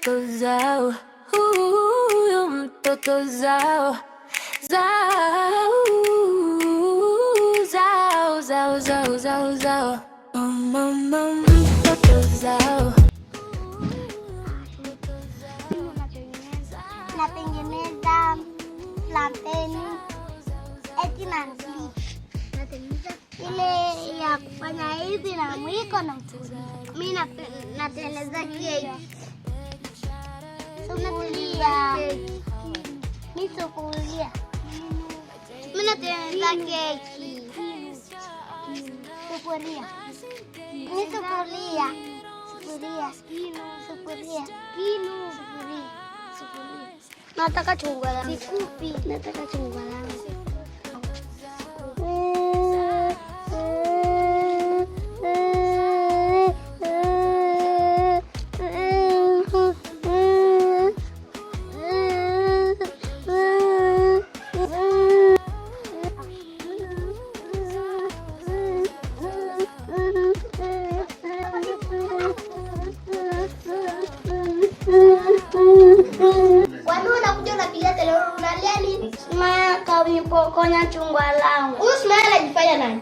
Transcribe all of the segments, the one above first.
mtoto zao, huyu mtoto zao zao zao zao zao zao zao mtoto zao. Natengeneza plantain eti na natengeneza ile ya kufanya hivi na mwiko na mimi natengeneza keki. Sufuria. Mimi sufuria. Mimi natengeneza keki. Sufuria. Mimi sufuria. Sufuria. Sufuria. Sufuria. Nataka chungwa langu. Sikupi. Nataka chungwa langu. Kunipokonya chungwa langu. Usmail anajifanya nani?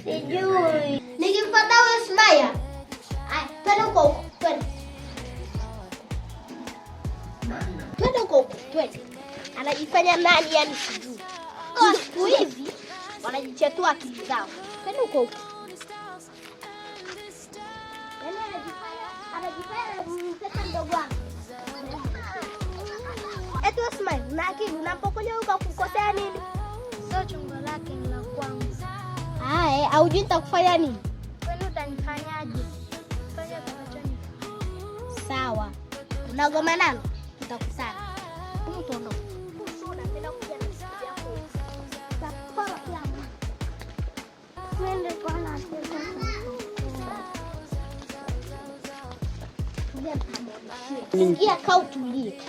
Sijui. Nikimfuata Usmail. Twende huko. Twende huko. Anajifanya nani yani sijui. Siku hivi wanajichetua akili zao. Twende huko. Yaani anajifanya mtoto mdogo wangu. Eti Usmail, na akili unapokuja huko kukosea nini? Sio chungwa lake ni la kwangu. Haya, haujui nitakufanya nini? Kwani utanifanyaje? Fanya tunachonifanya. Sawa. Unagoma nalo? Tutakusana. Mtu ndo. Unapenda kuja na siku yako. Tapala pia. Twende kwa na tena. Ingia kaa utulie.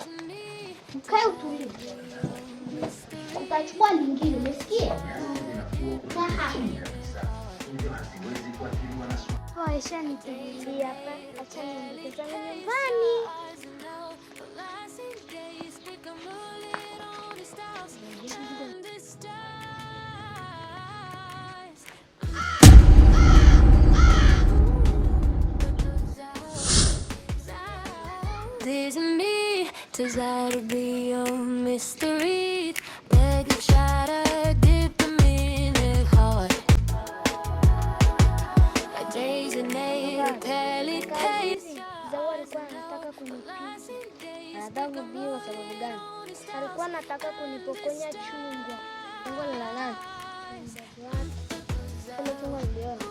Ukae utulie. Utachukua lingine, umesikia? Aisha nitulia hapa. Acha niende nyumbani. This is me, desire to be your mystery. Beg you try to dip them in it hard. A days and night, a pally pace. Zawa alikuwa anataka kunipiga. Anataka kubiwa sababu gani? Alikuwa anataka kunipokonya chungwa. Chungwa la nani? Ile chungwa niliona.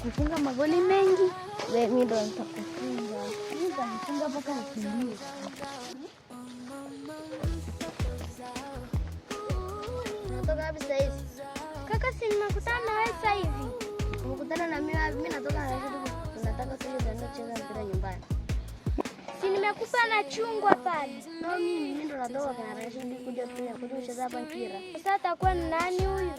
Kufunga magoli mengi, mimi ndo nitakufunga. Nitakufunga mpaka ukimbie. Natoka wapi sasa hivi? Kaka, si nimekutana na wewe sasa hivi. Nimekutana na mimi natoka na wewe. Tunataka tuende kucheza mpira nyumbani. Si nimekupa na chungwa pale. Na mimi ndo natoka na Rashidi kuja kucheza hapa mpira. Sasa atakuwa nani huyu?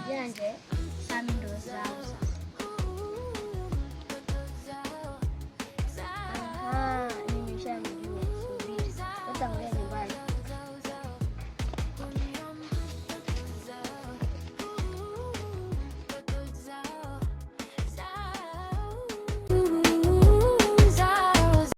Janje